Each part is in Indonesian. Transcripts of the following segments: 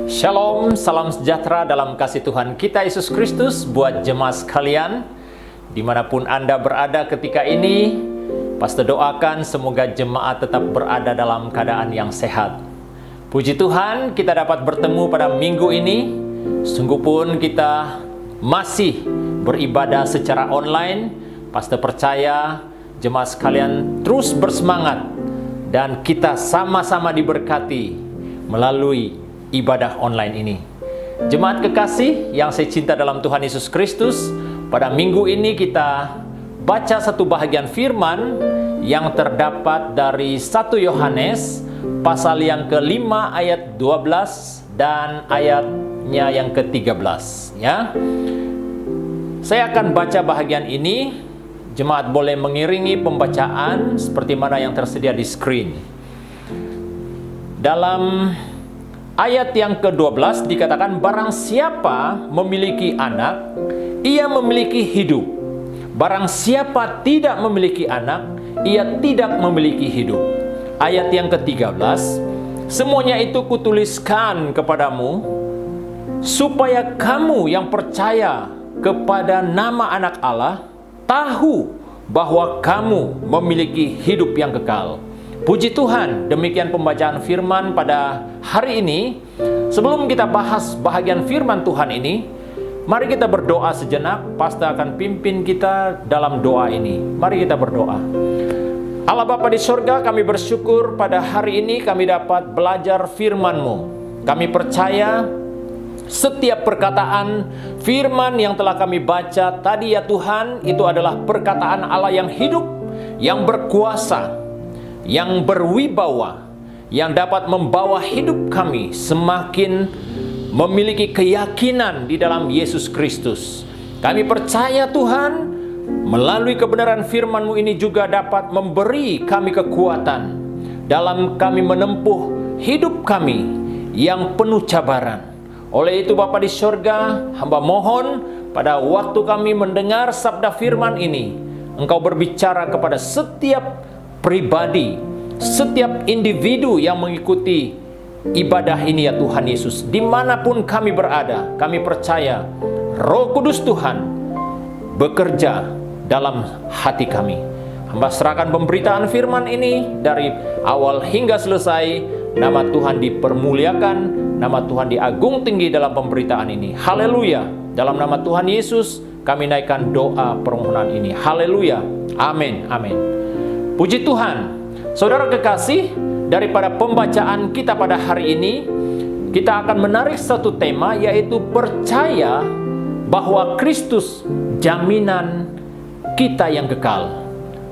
Shalom, salam sejahtera dalam kasih Tuhan kita Yesus Kristus buat jemaat sekalian dimanapun Anda berada ketika ini. Pastor doakan semoga jemaat tetap berada dalam keadaan yang sehat. Puji Tuhan, kita dapat bertemu pada minggu ini. Sungguh pun kita masih beribadah secara online. Pastor percaya jemaat sekalian terus bersemangat dan kita sama-sama diberkati melalui ibadah online ini. Jemaat kekasih yang saya cinta dalam Tuhan Yesus Kristus, pada minggu ini kita baca satu bahagian firman yang terdapat dari 1 Yohanes pasal yang ke-5 ayat 12 dan ayatnya yang ke-13 ya. Saya akan baca bahagian ini. Jemaat boleh mengiringi pembacaan seperti mana yang tersedia di screen. Dalam ayat yang ke-12 dikatakan, barang siapa memiliki anak, ia memiliki hidup. Barang siapa tidak memiliki anak, ia tidak memiliki hidup. Ayat yang ke-13, semuanya itu kutuliskan kepadamu, supaya kamu yang percaya kepada nama anak Allah, tahu bahwa kamu memiliki hidup yang kekal. Puji Tuhan, demikian pembacaan firman pada hari ini. Sebelum kita bahas bahagian firman Tuhan ini, mari kita berdoa sejenak. Pastor akan pimpin kita dalam doa ini. Mari kita berdoa. Allah Bapa di sorga, kami bersyukur pada hari ini kami dapat belajar firman-Mu. Kami percaya setiap perkataan firman yang telah kami baca tadi ya Tuhan, itu adalah perkataan Allah yang hidup, yang berkuasa, yang berwibawa, yang dapat membawa hidup kami semakin memiliki keyakinan di dalam Yesus Kristus. Kami percaya Tuhan, melalui kebenaran firman-Mu ini juga dapat memberi kami kekuatan dalam kami menempuh hidup kami yang penuh cabaran. Oleh itu Bapa di sorga, hamba mohon pada waktu kami mendengar sabda firman ini, Engkau berbicara kepada setiap pribadi, setiap individu yang mengikuti ibadah ini ya Tuhan Yesus. Dimanapun kami berada, kami percaya Roh Kudus Tuhan bekerja dalam hati kami. Hamba serahkan pemberitaan firman ini dari awal hingga selesai. Nama Tuhan dipermuliakan, nama Tuhan diagung tinggi dalam pemberitaan ini. Haleluya. Dalam nama Tuhan Yesus kami naikkan doa permohonan ini. Haleluya. Amin. Amin. Puji Tuhan. Saudara kekasih, daripada pembacaan kita pada hari ini, kita akan menarik satu tema, yaitu percaya bahwa Kristus jaminan kita yang kekal.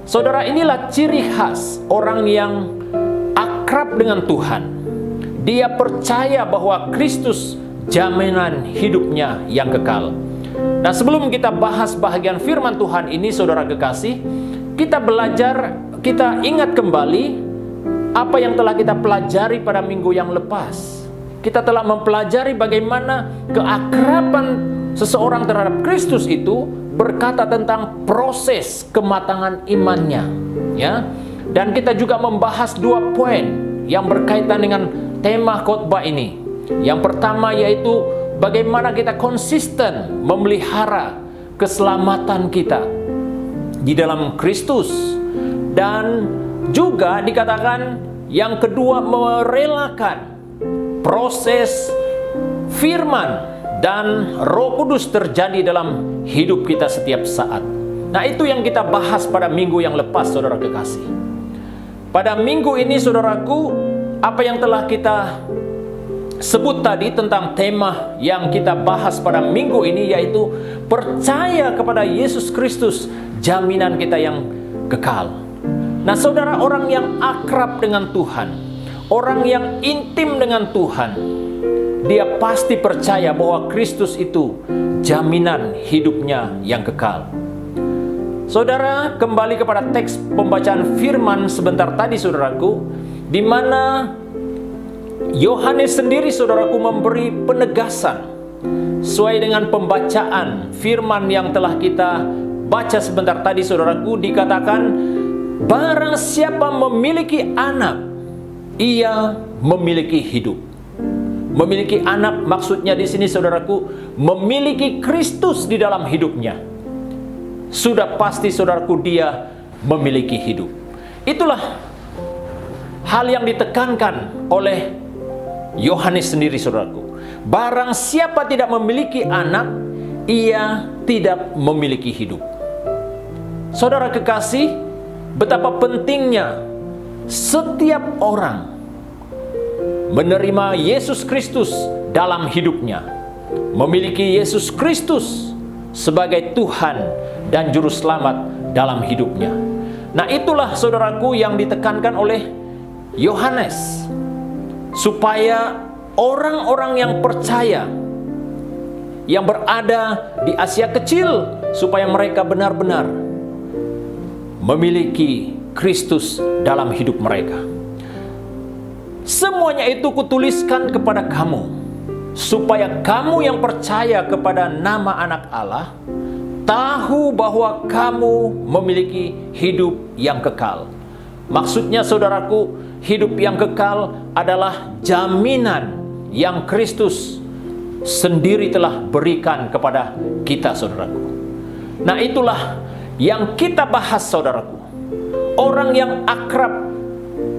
Saudara, inilah ciri khas orang yang akrab dengan Tuhan. Dia percaya bahwa Kristus jaminan hidupnya yang kekal. Nah, sebelum kita bahas bahagian firman Tuhan ini, saudara kekasih, kita belajar, kita ingat kembali apa yang telah kita pelajari pada minggu yang lepas. Kita telah mempelajari bagaimana keakraban seseorang terhadap Kristus itu berkata tentang proses kematangan imannya, ya. Dan kita juga membahas 2 poin yang berkaitan dengan tema khotbah ini. Yang pertama yaitu bagaimana kita konsisten memelihara keselamatan kita di dalam Kristus. Dan juga dikatakan yang kedua, merelakan proses firman dan Roh Kudus terjadi dalam hidup kita setiap saat. Nah, itu yang kita bahas pada minggu yang lepas, saudara kekasih. Pada minggu ini, saudaraku, apa yang telah kita sebut tadi tentang tema yang kita bahas pada minggu ini, yaitu percaya kepada Yesus Kristus, jaminan kita yang kekal. Nah, saudara, orang yang akrab dengan Tuhan, orang yang intim dengan Tuhan, dia pasti percaya bahwa Kristus itu jaminan hidupnya yang kekal. Saudara, kembali kepada teks pembacaan firman sebentar tadi, saudaraku, di mana Yohanes sendiri, saudaraku, memberi penegasan sesuai dengan pembacaan firman yang telah kita baca sebentar tadi, saudaraku. Dikatakan, barang siapa memiliki anak, ia memiliki hidup. Memiliki anak maksudnya di sini saudaraku, memiliki Kristus di dalam hidupnya. Sudah pasti saudaraku dia memiliki hidup. Itulah hal yang ditekankan oleh Yohanes sendiri saudaraku. Barang siapa tidak memiliki anak, ia tidak memiliki hidup. Saudara kekasih, betapa pentingnya setiap orang menerima Yesus Kristus dalam hidupnya, memiliki Yesus Kristus sebagai Tuhan dan Juru Selamat dalam hidupnya. Nah, itulah saudaraku yang ditekankan oleh Yohanes, supaya orang-orang yang percaya, yang berada di Asia Kecil, supaya mereka benar-benar memiliki Kristus dalam hidup mereka. Semuanya itu kutuliskan kepada kamu, supaya kamu yang percaya kepada nama Anak Allah tahu bahwa kamu memiliki hidup yang kekal. Maksudnya saudaraku, hidup yang kekal adalah jaminan yang Kristus sendiri telah berikan kepada kita saudaraku. Nah, itulah yang kita bahas saudaraku. Orang yang akrab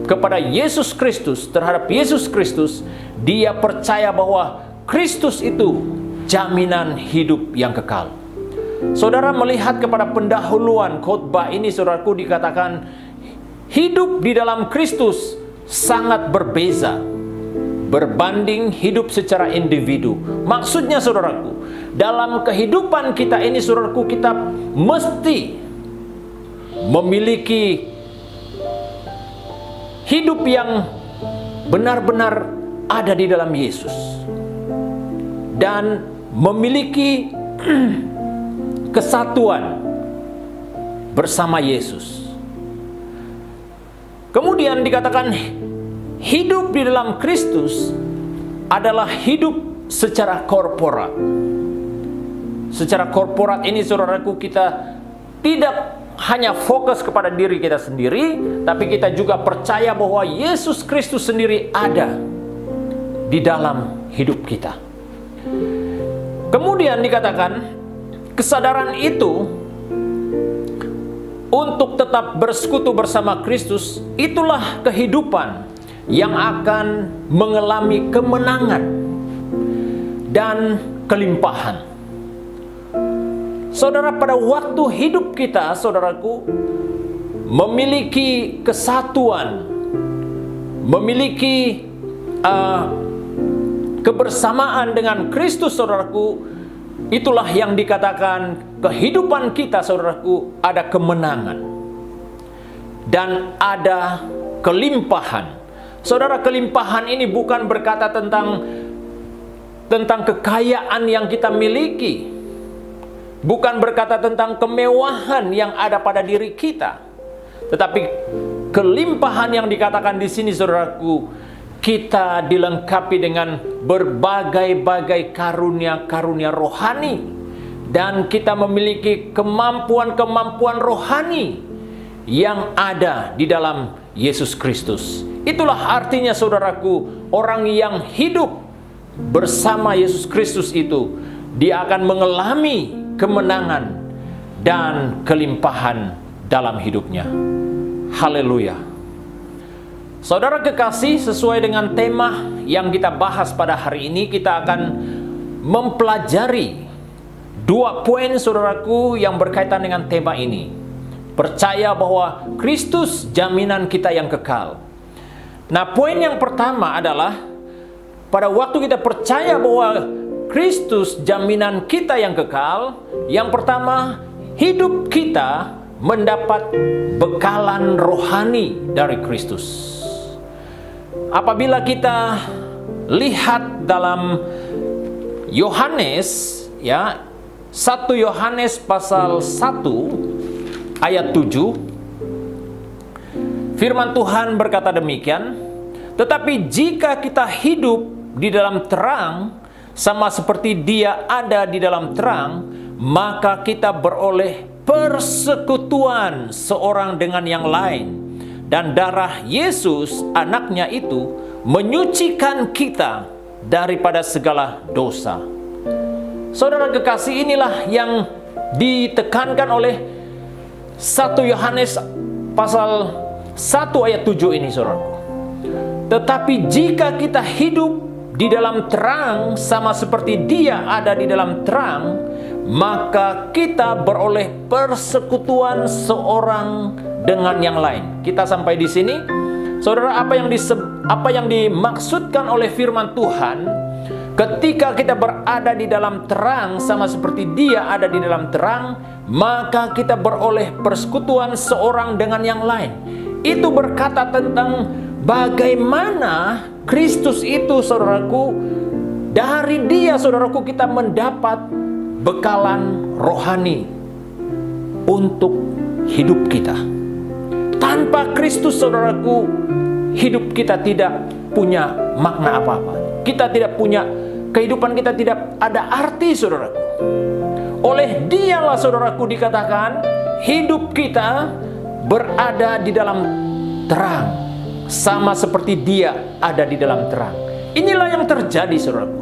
kepada Yesus Kristus, terhadap Yesus Kristus, dia percaya bahwa Kristus itu jaminan hidup yang kekal. Saudara melihat kepada pendahuluan khotbah ini saudaraku, dikatakan hidup di dalam Kristus sangat berbeza berbanding hidup secara individu. Maksudnya saudaraku, dalam kehidupan kita ini saudaraku, kita mesti memiliki hidup yang benar-benar ada di dalam Yesus dan memiliki kesatuan bersama Yesus. Kemudian dikatakan hidup di dalam Kristus adalah hidup secara korporat. Secara korporat ini saudaraku, kita tidak hanya fokus kepada diri kita sendiri, tapi kita juga percaya bahwa Yesus Kristus sendiri ada di dalam hidup kita. Kemudian dikatakan kesadaran itu untuk tetap bersekutu bersama Kristus, itulah kehidupan yang akan mengalami kemenangan dan kelimpahan. Saudara, pada waktu hidup kita, saudaraku, memiliki kesatuan, memiliki kebersamaan dengan Kristus, saudaraku, itulah yang dikatakan kehidupan kita, saudaraku, ada kemenangan dan ada kelimpahan. Saudara, kelimpahan ini bukan berkata tentang kekayaan yang kita miliki, bukan berkata tentang kemewahan yang ada pada diri kita, tetapi kelimpahan yang dikatakan di sini, saudaraku, kita dilengkapi dengan berbagai-bagai karunia-karunia rohani, dan kita memiliki kemampuan-kemampuan rohani yang ada di dalam Yesus Kristus. Itulah artinya saudaraku, orang yang hidup bersama Yesus Kristus itu, dia akan mengalami kemenangan dan kelimpahan dalam hidupnya. Haleluya. Saudara kekasih, sesuai dengan tema yang kita bahas pada hari ini, kita akan mempelajari 2 poin saudaraku yang berkaitan dengan tema ini. Percaya bahwa Kristus jaminan kita yang kekal. Nah, poin yang pertama adalah pada waktu kita percaya bahwa Kristus jaminan kita yang kekal, yang pertama, hidup kita mendapat bekalan rohani dari Kristus. Apabila kita lihat dalam Yohanes, ya, 1 Yohanes pasal 1 ayat 7, firman Tuhan berkata demikian, tetapi jika kita hidup di dalam terang, sama seperti Dia ada di dalam terang, maka kita beroleh persekutuan seorang dengan yang lain, dan darah Yesus anaknya itu menyucikan kita daripada segala dosa. Saudara kekasih, inilah yang ditekankan oleh 1 Yohanes pasal 1 ayat 7 ini, saudaraku. Tetapi jika kita hidup di dalam terang sama seperti Dia ada di dalam terang, maka kita beroleh persekutuan seorang dengan yang lain. Kita sampai di sini. Saudara, apa yang dimaksudkan oleh firman Tuhan, ketika kita berada di dalam terang sama seperti Dia ada di dalam terang, maka kita beroleh persekutuan seorang dengan yang lain. Itu berkata tentang bagaimana Kristus itu, saudaraku, dari Dia, saudaraku, kita mendapat bekalan rohani untuk hidup kita. Tanpa Kristus, saudaraku, hidup kita tidak punya makna apa-apa. Kita tidak punya kehidupan, kita tidak ada arti, saudaraku. Oleh Dialah, saudaraku, dikatakan hidup kita berada di dalam terang, sama seperti Dia ada di dalam terang. Inilah yang terjadi, saudaraku.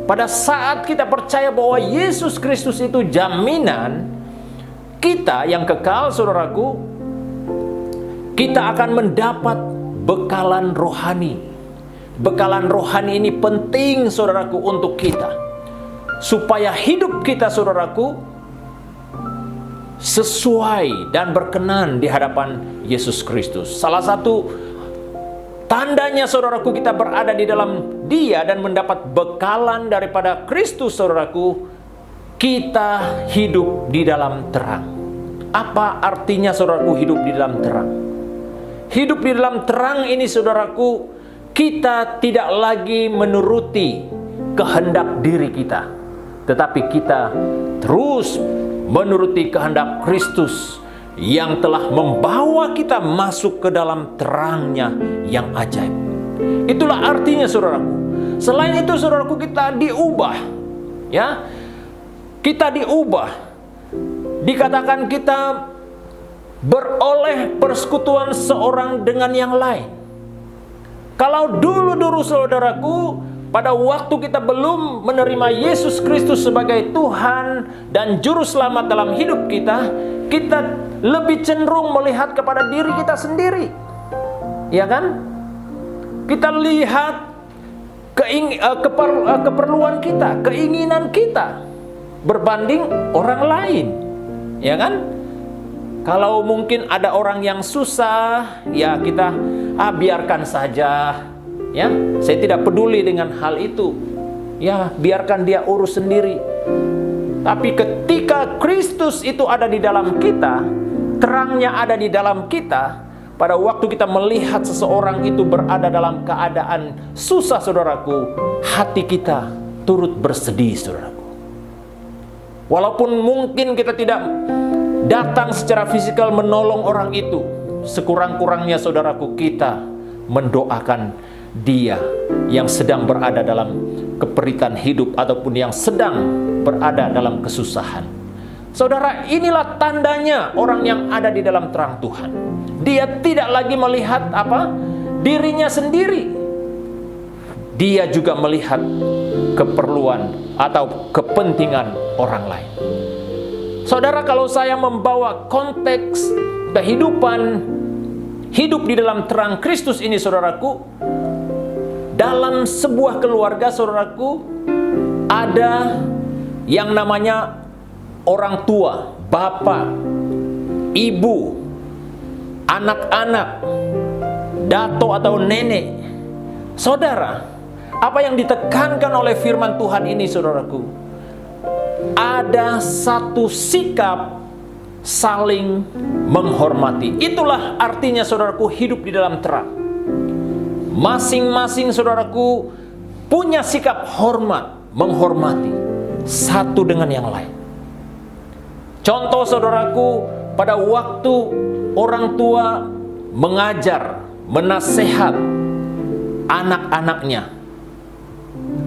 Pada saat kita percaya bahwa Yesus Kristus itu jaminan kita yang kekal, saudaraku, kita akan mendapat bekalan rohani. Bekalan rohani ini penting, saudaraku, untuk kita, supaya hidup kita, saudaraku, sesuai dan berkenan di hadapan Yesus Kristus. Salah satu tandanya, saudaraku, kita berada di dalam Dia dan mendapat bekalan daripada Kristus, saudaraku, kita hidup di dalam terang. Apa artinya, saudaraku, hidup di dalam terang? Hidup di dalam terang ini, saudaraku, kita tidak lagi menuruti kehendak diri kita, tetapi kita terus menuruti kehendak Kristus yang telah membawa kita masuk ke dalam terangnya yang ajaib. Itulah artinya, saudaraku. Selain itu, saudaraku, kita diubah. Ya, kita diubah. Dikatakan kita beroleh persekutuan seorang dengan yang lain. Kalau dulu-dulu, saudaraku, pada waktu kita belum menerima Yesus Kristus sebagai Tuhan dan Juru Selamat dalam hidup kita, kita lebih cenderung melihat kepada diri kita sendiri. Ya kan? Kita lihat keperluan kita, keinginan kita berbanding orang lain. Ya kan? Kalau mungkin ada orang yang susah, ya kita biarkan saja. Ya, saya tidak peduli dengan hal itu. Ya, biarkan dia urus sendiri. Tapi ketika Kristus itu ada di dalam kita, terangnya ada di dalam kita, pada waktu kita melihat seseorang itu berada dalam keadaan susah, saudaraku, hati kita turut bersedih, saudaraku. Walaupun mungkin kita tidak datang secara fisikal menolong orang itu, sekurang-kurangnya, saudaraku, kita mendoakan dia yang sedang berada dalam keperitan hidup ataupun yang sedang berada dalam kesusahan. Saudara, inilah tandanya orang yang ada di dalam terang Tuhan. Dia tidak lagi melihat dirinya sendiri. Dia juga melihat keperluan atau kepentingan orang lain. Saudara, kalau saya membawa konteks kehidupan hidup di dalam terang Kristus ini, saudaraku, dalam sebuah keluarga, saudaraku, ada yang namanya orang tua, bapak, ibu, anak-anak, dato atau nenek. Saudara, apa yang ditekankan oleh firman Tuhan ini, saudaraku, ada satu sikap saling menghormati. Itulah artinya, saudaraku, hidup di dalam terang. Masing-masing, saudaraku, punya sikap hormat, menghormati satu dengan yang lain. Contoh, saudaraku, pada waktu orang tua mengajar, menasihat anak-anaknya,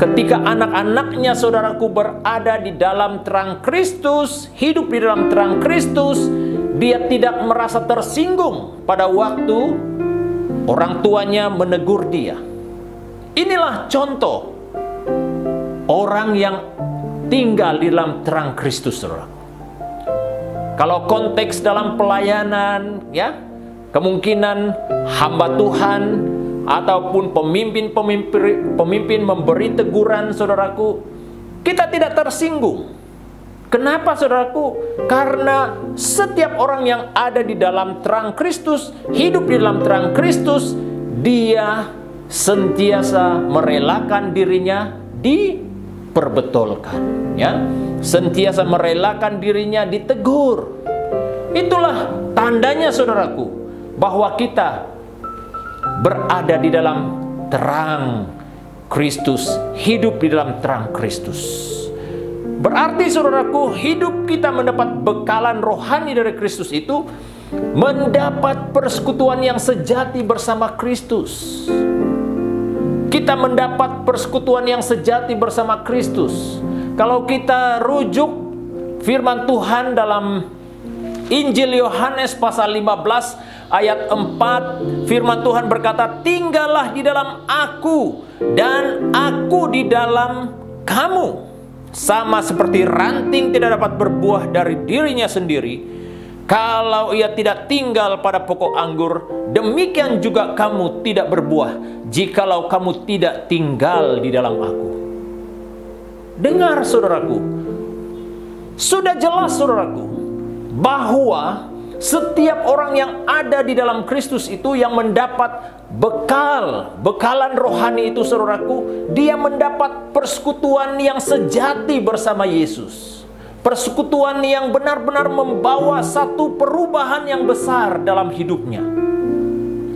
ketika anak-anaknya, saudaraku, berada di dalam terang Kristus, hidup di dalam terang Kristus, dia tidak merasa tersinggung pada waktu orang tuanya menegur dia. Inilah contoh orang yang tinggal di dalam terang Kristus, saudara. Kalau konteks dalam pelayanan, ya, kemungkinan hamba Tuhan ataupun pemimpin memberi teguran, saudaraku, kita tidak tersinggung. Kenapa, saudaraku? Karena setiap orang yang ada di dalam terang Kristus, hidup di dalam terang Kristus, dia sentiasa merelakan dirinya diperbetulkan, ya. Sentiasa merelakan dirinya ditegur. Itulah tandanya, saudaraku, bahwa kita berada di dalam terang Kristus, hidup di dalam terang Kristus. Berarti, saudaraku, hidup kita mendapat bekalan rohani dari Kristus itu mendapat persekutuan yang sejati bersama Kristus. Kita mendapat persekutuan yang sejati bersama Kristus. Kalau kita rujuk firman Tuhan dalam Injil Yohanes pasal 15 ayat 4, firman Tuhan berkata, "Tinggallah di dalam aku dan aku di dalam kamu. Sama seperti ranting tidak dapat berbuah dari dirinya sendiri, kalau ia tidak tinggal pada pokok anggur, demikian juga kamu tidak berbuah, jikalau kamu tidak tinggal di dalam aku." Dengar, saudaraku, sudah jelas, saudaraku, bahwa setiap orang yang ada di dalam Kristus itu yang mendapat bekalan rohani itu, saudaraku, dia mendapat persekutuan yang sejati bersama Yesus. Persekutuan yang benar-benar membawa satu perubahan yang besar dalam hidupnya.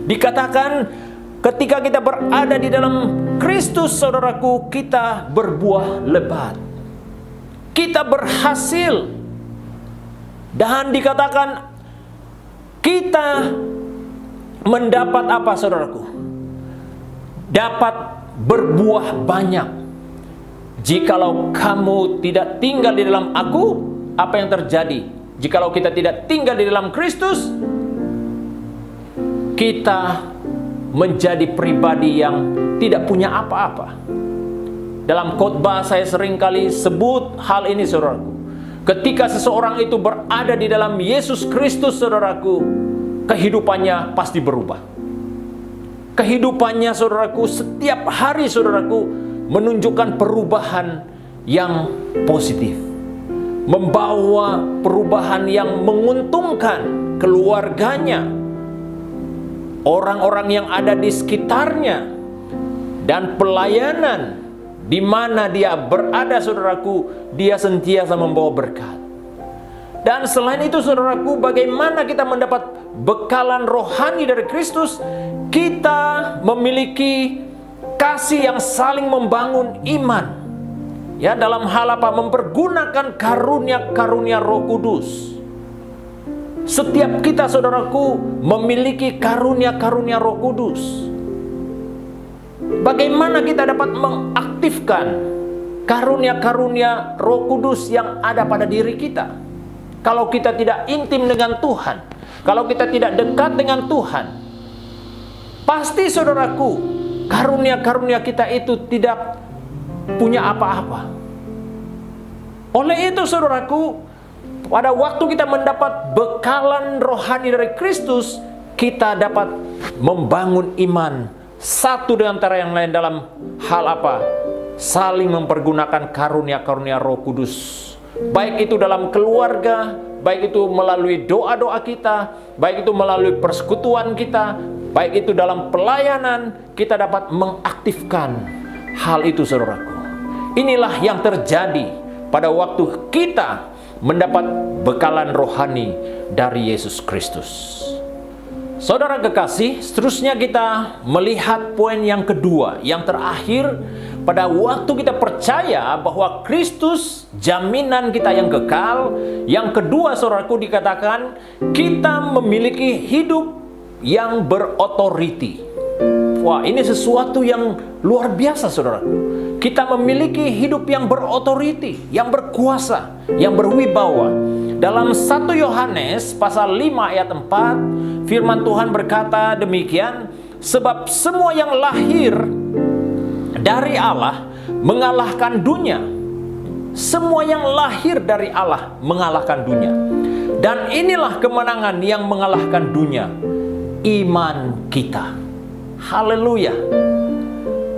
Dikatakan ketika kita berada di dalam Kristus, saudaraku, kita berbuah lebat. Kita berhasil. Dan dikatakan kita mendapat apa, saudaraku? Dapat berbuah banyak. Jikalau kamu tidak tinggal di dalam aku, apa yang terjadi? Jikalau kita tidak tinggal di dalam Kristus, kita menjadi pribadi yang tidak punya apa-apa. Dalam khotbah saya seringkali sebut hal ini, saudaraku. Ketika seseorang itu berada di dalam Yesus Kristus, saudaraku, kehidupannya pasti berubah. Kehidupannya, saudaraku, setiap hari, saudaraku, menunjukkan perubahan yang positif. Membawa perubahan yang menguntungkan keluarganya, orang-orang yang ada di sekitarnya, dan pelayanan di mana dia berada, saudaraku, dia sentiasa membawa berkat. Dan selain itu, saudaraku, bagaimana kita mendapat bekalan rohani dari Kristus? Kita memiliki kasih yang saling membangun iman. Ya, dalam hal apa? Mempergunakan karunia-karunia Roh Kudus. Setiap kita, saudaraku, memiliki karunia-karunia Roh Kudus. Bagaimana kita dapat mengaktifkan karunia-karunia Roh Kudus yang ada pada diri kita? Kalau kita tidak intim dengan Tuhan, kalau kita tidak dekat dengan Tuhan, pasti, saudaraku, karunia-karunia kita itu tidak punya apa-apa. Oleh itu, saudaraku, pada waktu kita mendapat bekalan rohani dari Kristus, kita dapat membangun iman satu dengan antara yang lain dalam hal apa? Saling mempergunakan karunia-karunia Roh Kudus. Baik itu dalam keluarga, baik itu melalui doa-doa kita, baik itu melalui persekutuan kita, baik itu dalam pelayanan, kita dapat mengaktifkan hal itu, saudaraku. Inilah yang terjadi pada waktu kita mendapat bekalan rohani dari Yesus Kristus. Saudara kekasih, seterusnya kita melihat poin yang kedua, yang terakhir. Pada waktu kita percaya bahwa Kristus jaminan kita yang kekal, yang kedua, saudaraku, dikatakan kita memiliki hidup yang berotoriti. Wah, ini sesuatu yang luar biasa, saudaraku. Kita memiliki hidup yang berotoriti, yang berkuasa, yang berwibawa. Dalam 1 Yohanes pasal 5 ayat 4, firman Tuhan berkata demikian, "Sebab semua yang lahir dari Allah mengalahkan dunia. Semua yang lahir dari Allah mengalahkan dunia. Dan inilah kemenangan yang mengalahkan dunia, iman kita. Haleluya.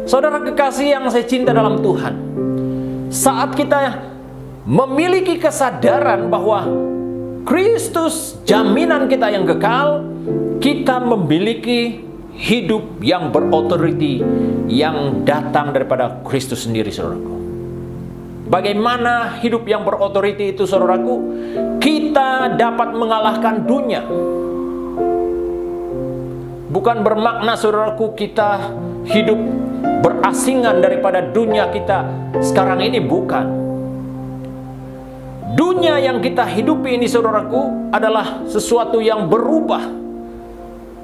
Saudara kekasih yang saya cinta dalam Tuhan, saat kita memiliki kesadaran bahwa Kristus jaminan kita yang kekal, kita memiliki hidup yang berotoriti yang datang daripada Kristus sendiri, saudaraku. Bagaimana hidup yang berotoriti itu, saudaraku? Kita dapat mengalahkan dunia. Bukan bermakna, saudaraku, kita hidup berasingan daripada dunia kita sekarang ini, bukan. Dunia yang kita hidupi ini, saudaraku, adalah sesuatu yang berubah.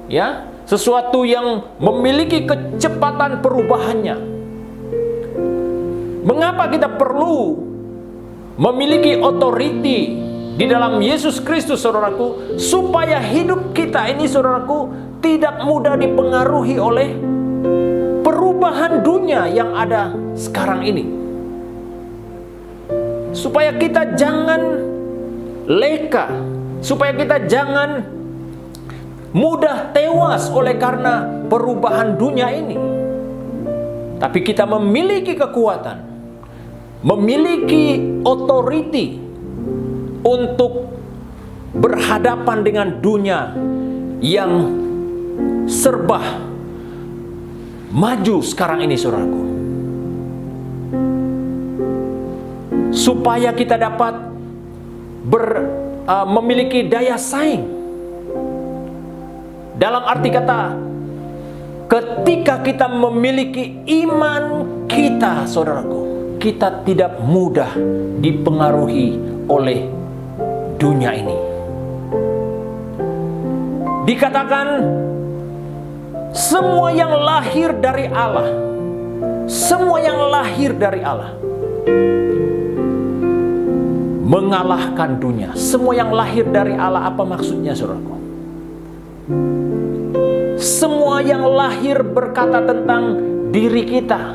Ya, sesuatu yang memiliki kecepatan perubahannya. Mengapa kita perlu memiliki otoriti di dalam Yesus Kristus, saudaraku? Supaya hidup kita ini, saudaraku, tidak mudah dipengaruhi oleh perubahan dunia yang ada sekarang ini. Supaya kita jangan leka, supaya kita jangan mudah tewas oleh karena perubahan dunia ini. Tapi kita memiliki kekuatan, memiliki otoriti untuk berhadapan dengan dunia yang serba maju sekarang ini, saudaraku. Supaya kita dapat memiliki daya saing. Dalam arti kata, ketika kita memiliki iman kita, saudaraku, kita tidak mudah dipengaruhi oleh dunia ini. Dikatakan semua yang lahir dari Allah, semua yang lahir dari Allah mengalahkan dunia. Semua yang lahir dari Allah, apa maksudnya, saudaraku? Semua yang lahir berkata tentang diri kita.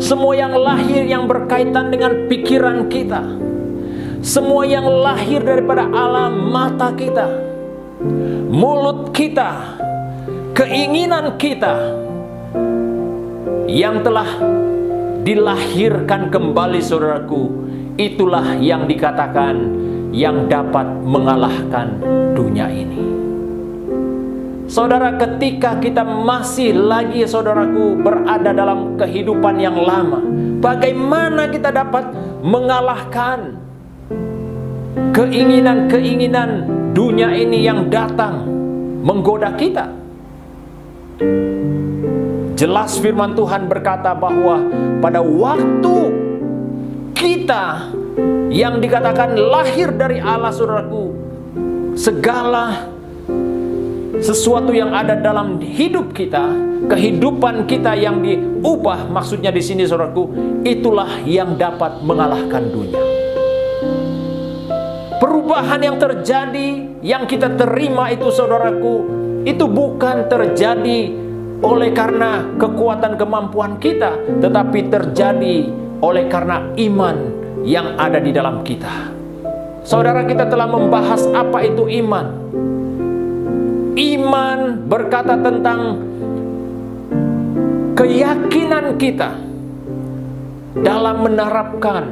Semua yang lahir yang berkaitan dengan pikiran kita. Semua yang lahir daripada Allah, mata kita, mulut kita, keinginan kita yang telah dilahirkan kembali, saudaraku, itulah yang dikatakan yang dapat mengalahkan dunia ini. Saudara, ketika kita masih lagi, saudaraku, berada dalam kehidupan yang lama, bagaimana kita dapat mengalahkan keinginan-keinginan dunia ini yang datang menggoda kita? Jelas firman Tuhan berkata bahwa pada waktu kita yang dikatakan lahir dari Allah, saudaraku, segala sesuatu yang ada dalam hidup kita, kehidupan kita yang diubah, maksudnya di sini, saudaraku, itulah yang dapat mengalahkan dunia. Perubahan yang terjadi, yang kita terima itu, saudaraku, itu bukan terjadi oleh karena kekuatan kemampuan kita, tetapi terjadi oleh karena iman yang ada di dalam kita. Saudara, kita telah membahas apa itu iman. Iman berkata tentang keyakinan kita dalam menerapkan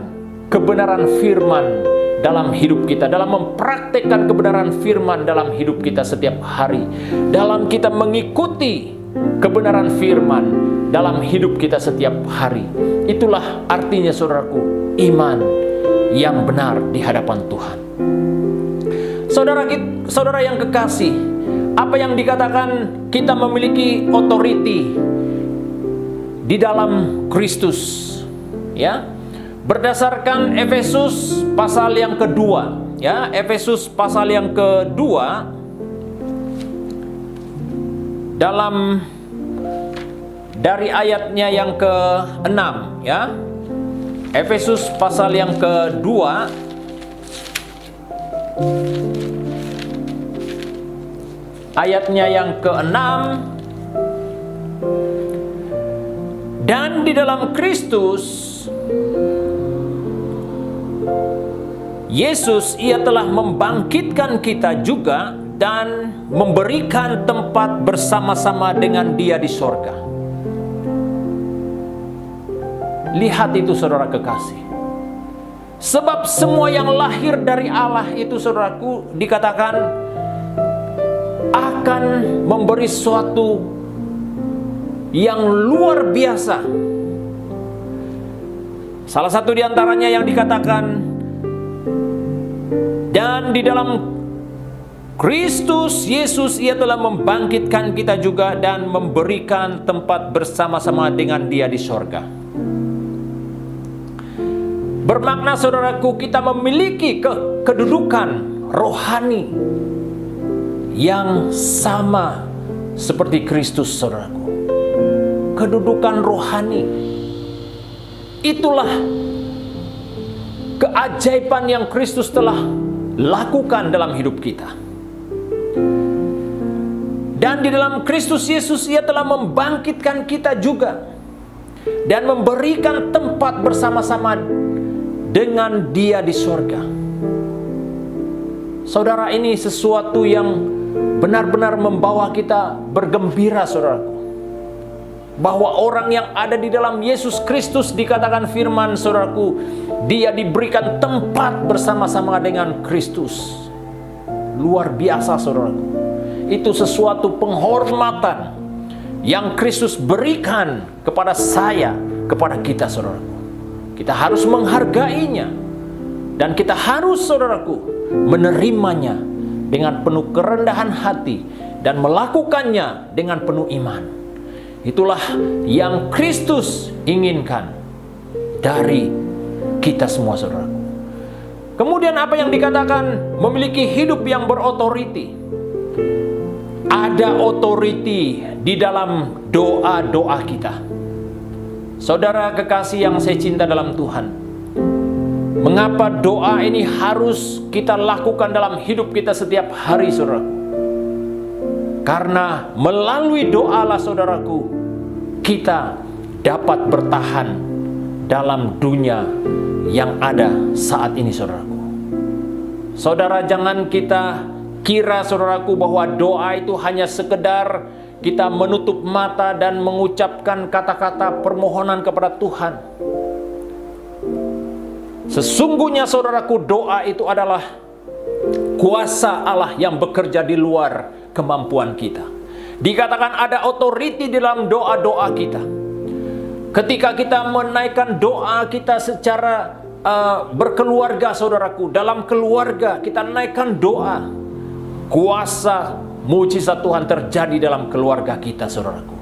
kebenaran firman dalam hidup kita, dalam mempraktekkan kebenaran firman dalam hidup kita setiap hari, dalam kita mengikuti kebenaran firman dalam hidup kita setiap hari. Itulah artinya, saudaraku, iman yang benar di hadapan Tuhan. Saudara yang kekasih, apa yang dikatakan kita memiliki otoriti di dalam Kristus, ya, berdasarkan Efesus pasal yang kedua, ya, Efesus pasal yang kedua, dalam dari ayatnya yang ke-6, ya, Efesus pasal yang kedua ayatnya yang ke-6, Dan di dalam Kristus Yesus, ia telah membangkitkan kita juga dan memberikan tempat bersama-sama dengan Dia di sorga. Lihat itu, saudara kekasih. Sebab semua yang lahir dari Allah itu, saudaraku, dikatakan akan memberi sesuatu yang luar biasa. Salah satu di antaranya yang dikatakan, dan di dalam Kristus Yesus ia telah membangkitkan kita juga dan memberikan tempat bersama-sama dengan Dia di sorga. Bermakna, saudaraku, kita memiliki kedudukan rohani yang sama seperti Kristus, saudaraku. Kedudukan rohani. Itulah keajaiban yang Kristus telah lakukan dalam hidup kita. Dan di dalam Kristus Yesus ia telah membangkitkan kita juga dan memberikan tempat bersama-sama dengan Dia di sorga. Saudara, ini sesuatu yang benar-benar membawa kita bergembira, saudaraku. Bahwa orang yang ada di dalam Yesus Kristus, dikatakan firman, saudaraku, dia diberikan tempat bersama-sama dengan Kristus. Luar biasa, saudaraku. Itu sesuatu penghormatan yang Kristus berikan kepada saya, kepada kita, saudaraku. Kita harus menghargainya. Dan kita harus, saudaraku, menerimanya dengan penuh kerendahan hati dan melakukannya dengan penuh iman. Itulah yang Kristus inginkan dari kita semua, saudaraku. Kemudian apa yang dikatakan memiliki hidup yang berotoriti? Ada otoriti di dalam doa-doa kita. Saudara kekasih yang saya cinta dalam Tuhan, mengapa doa ini harus kita lakukan dalam hidup kita setiap hari, saudaraku? Karena melalui doalah, saudaraku, kita dapat bertahan dalam dunia yang ada saat ini, saudaraku. Saudara, jangan kita kira, saudaraku, bahwa doa itu hanya sekedar kita menutup mata dan mengucapkan kata-kata permohonan kepada Tuhan. Sesungguhnya, saudaraku, doa itu adalah kuasa Allah yang bekerja di luar kemampuan kita. Dikatakan ada otoriti dalam doa-doa kita. Ketika kita menaikkan doa kita secara berkeluarga, saudaraku, dalam keluarga kita naikkan doa, kuasa mujizat Tuhan terjadi dalam keluarga kita, saudaraku.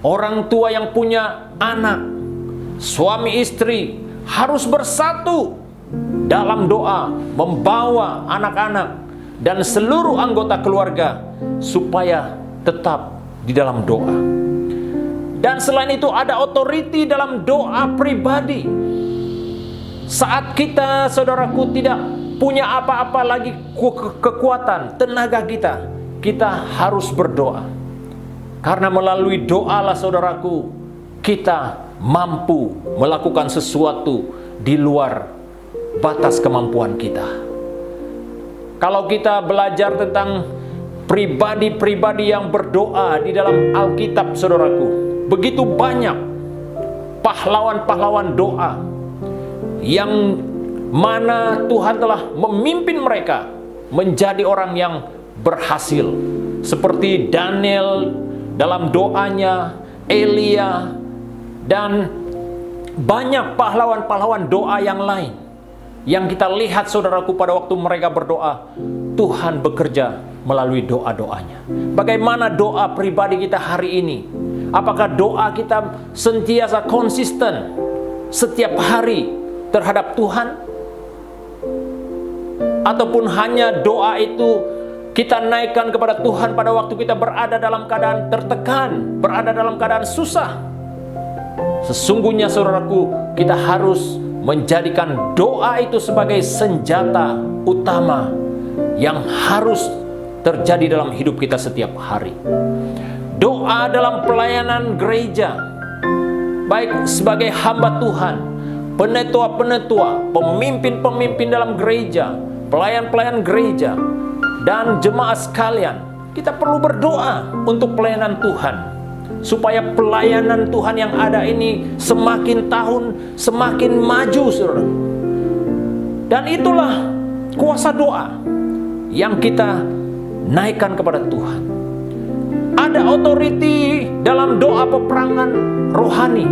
Orang tua yang punya anak, suami istri harus bersatu dalam doa, membawa anak-anak dan seluruh anggota keluarga supaya tetap di dalam doa. Dan selain itu ada otoriti dalam doa pribadi. Saat kita, saudaraku, tidak punya apa-apa lagi kekuatan, tenaga kita harus berdoa. Karena melalui doalah, saudaraku, kita mampu melakukan sesuatu di luar batas kemampuan kita. Kalau kita belajar tentang pribadi-pribadi yang berdoa di dalam Alkitab, saudaraku, begitu banyak pahlawan-pahlawan doa yang mana Tuhan telah memimpin mereka menjadi orang yang berhasil. Seperti Daniel dalam doanya, Elia, dan banyak pahlawan-pahlawan doa yang lain. Yang kita lihat, saudaraku, pada waktu mereka berdoa, Tuhan bekerja melalui doa-doanya. Bagaimana doa pribadi kita hari ini? Apakah doa kita sentiasa konsisten setiap hari terhadap Tuhan? Ataupun hanya doa itu kita naikkan kepada Tuhan pada waktu kita berada dalam keadaan tertekan, berada dalam keadaan susah? Sesungguhnya, saudaraku, kita harus menjadikan doa itu sebagai senjata utama yang harus terjadi dalam hidup kita setiap hari. Doa dalam pelayanan gereja baik sebagai hamba Tuhan, penetua-penetua, pemimpin-pemimpin dalam gereja, pelayan-pelayan gereja, dan jemaat sekalian, kita perlu berdoa untuk pelayanan Tuhan, supaya pelayanan Tuhan yang ada ini semakin tahun semakin maju, saudara. Dan itulah kuasa doa yang kita naikkan kepada Tuhan. Ada otoriti dalam doa peperangan rohani.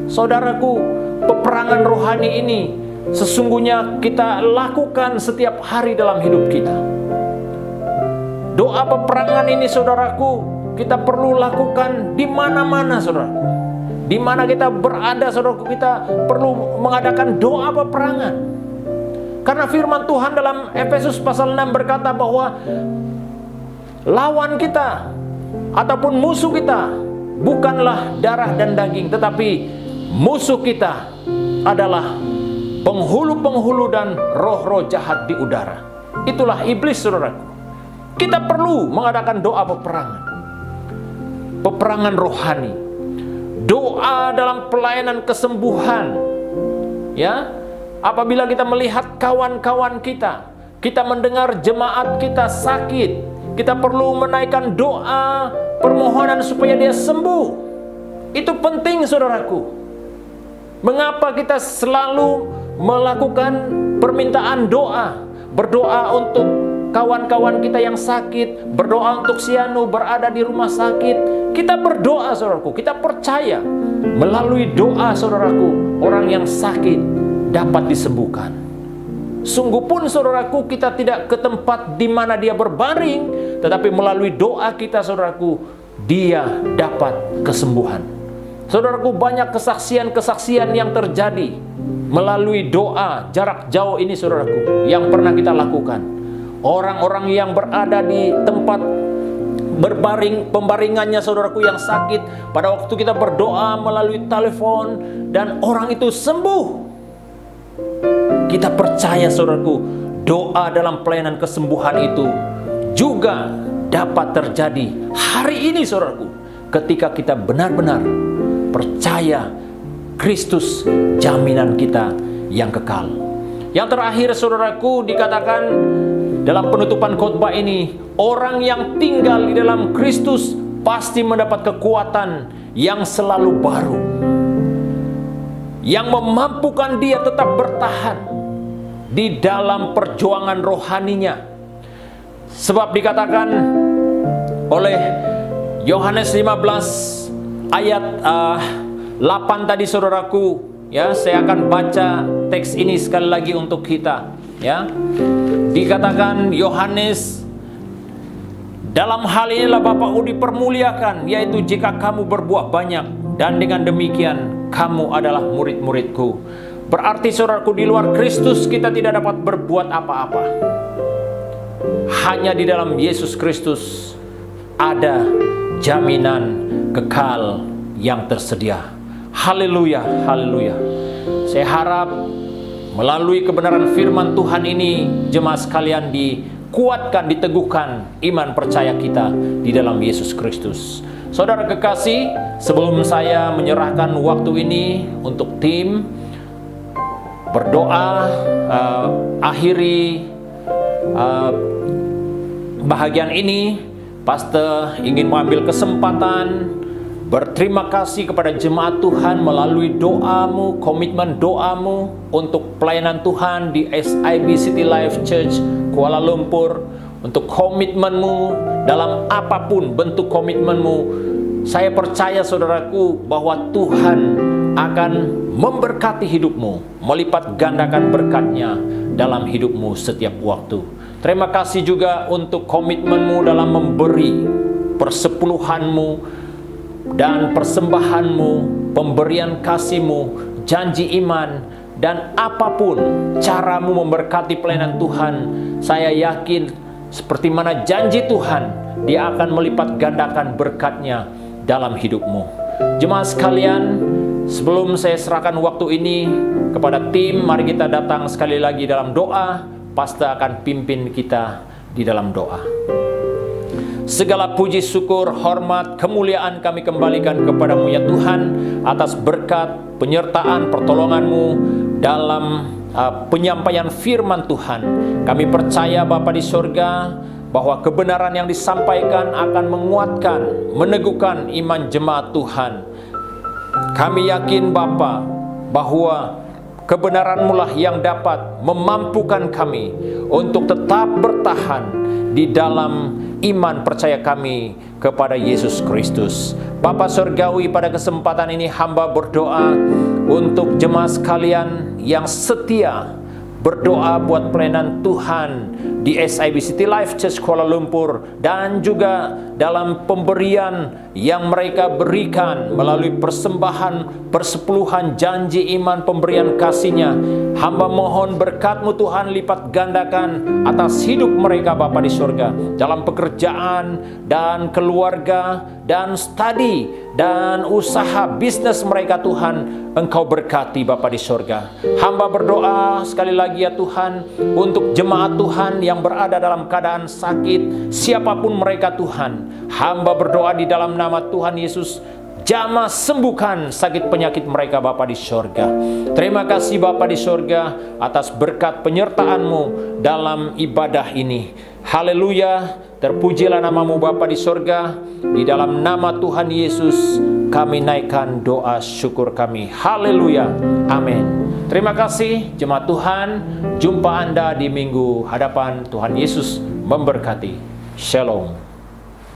Saudaraku, peperangan rohani ini sesungguhnya kita lakukan setiap hari dalam hidup kita. Doa peperangan ini, saudaraku, kita perlu lakukan di mana-mana, saudaraku. Di mana kita berada, saudaraku, kita perlu mengadakan doa peperangan. Karena firman Tuhan dalam Efesus pasal 6 berkata bahwa lawan kita ataupun musuh kita bukanlah darah dan daging, tetapi musuh kita adalah penghulu-penghulu dan roh-roh jahat di udara. Itulah iblis, saudaraku. Kita perlu mengadakan doa peperangan. Peperangan rohani. Doa dalam pelayanan kesembuhan. Ya, apabila kita melihat kawan-kawan kita, kita mendengar jemaat kita sakit, kita perlu menaikkan doa permohonan supaya dia sembuh. Itu penting, saudaraku. Mengapa kita selalu melakukan permintaan doa, berdoa untuk kawan-kawan kita yang sakit, berdoa untuk si anu berada di rumah sakit. Kita berdoa, saudaraku, kita percaya melalui doa, saudaraku, orang yang sakit dapat disembuhkan. Sungguh pun, saudaraku, kita tidak ke tempat di mana dia berbaring, tetapi melalui doa kita, saudaraku, dia dapat kesembuhan. Saudaraku, banyak kesaksian-kesaksian yang terjadi melalui doa jarak jauh ini, saudaraku, yang pernah kita lakukan. Orang-orang yang berada di tempat berbaring, pembaringannya, saudaraku, yang sakit, pada waktu kita berdoa melalui telepon dan orang itu sembuh. Kita percaya, saudaraku, doa dalam pelayanan kesembuhan itu juga dapat terjadi hari ini, saudaraku, ketika kita benar-benar percaya Kristus jaminan kita yang kekal. Yang terakhir, saudaraku, dikatakan dalam penutupan khotbah ini, orang yang tinggal di dalam Kristus pasti mendapat kekuatan yang selalu baru, yang memampukan dia tetap bertahan di dalam perjuangan rohaninya. Sebab dikatakan oleh Yohanes 15 ayat 8 tadi, saudaraku, ya, saya akan baca teks ini sekali lagi untuk kita, ya. Dikatakan Yohanes, dalam hal inilah Bapa-Ku dipermuliakan, yaitu jika kamu berbuah banyak, dan dengan demikian kamu adalah murid-muridku. Berarti, saudaraku, di luar Kristus kita tidak dapat berbuat apa-apa. Hanya di dalam Yesus Kristus ada jaminan kekal yang tersedia. Haleluya, haleluya. Saya harap melalui kebenaran firman Tuhan ini, jemaat sekalian, dikuatkan, diteguhkan iman percaya kita di dalam Yesus Kristus. Saudara kekasih, sebelum saya menyerahkan waktu ini untuk tim berdoa, akhiri bahagian ini, Pastor ingin mengambil kesempatan berterima kasih kepada jemaat Tuhan melalui doamu, komitmen doamu untuk pelayanan Tuhan di SIB City Life Church Kuala Lumpur, untuk komitmenmu dalam apapun bentuk komitmenmu. Saya percaya, saudaraku, bahwa Tuhan akan memberkati hidupmu, melipat gandakan berkatnya dalam hidupmu setiap waktu. Terima kasih juga untuk komitmenmu dalam memberi persepuluhanmu dan persembahanmu, pemberian kasihmu, janji iman, dan apapun caramu memberkati pelayanan Tuhan. Saya yakin seperti mana janji Tuhan, Dia akan melipat gandakan berkatnya dalam hidupmu. Jemaat sekalian, sebelum saya serahkan waktu ini kepada tim, mari kita datang sekali lagi dalam doa. Pastor akan pimpin kita di dalam doa. Segala puji, syukur, hormat, kemuliaan kami kembalikan kepadamu ya Tuhan, atas berkat, penyertaan, pertolongan-Mu dalam penyampaian firman Tuhan. Kami percaya Bapa di sorga, bahwa kebenaran yang disampaikan akan menguatkan, meneguhkan iman jemaat Tuhan. Kami yakin Bapa, bahwa kebenaran-Mu lah yang dapat memampukan kami untuk tetap bertahan di dalam iman percaya kami kepada Yesus Kristus. Bapa Surgawi, pada kesempatan ini hamba berdoa untuk jemaat sekalian yang setia berdoa buat pelayanan Tuhan di SIB City Life Church Kuala Lumpur, dan juga dalam pemberian yang mereka berikan melalui persembahan, persepuluhan, janji iman, pemberian kasih-Nya. Hamba mohon berkat-Mu Tuhan lipat gandakan atas hidup mereka Bapa di surga, dalam pekerjaan dan keluarga dan studi dan usaha bisnis mereka Tuhan. Engkau berkati Bapa di surga. Hamba berdoa sekali lagi ya Tuhan, untuk jemaat Tuhan yang berada dalam keadaan sakit, siapapun mereka Tuhan. Hamba berdoa di dalam nama Tuhan Yesus, jamah sembuhkan sakit penyakit mereka Bapa di surga. Terima kasih Bapa di surga atas berkat penyertaan-Mu dalam ibadah ini. Haleluya, terpujilah nama-Mu Bapa di surga. Di dalam nama Tuhan Yesus kami naikkan doa syukur kami. Haleluya, amin. Terima kasih jemaat Tuhan. Jumpa Anda di minggu hadapan. Tuhan Yesus memberkati. Shalom.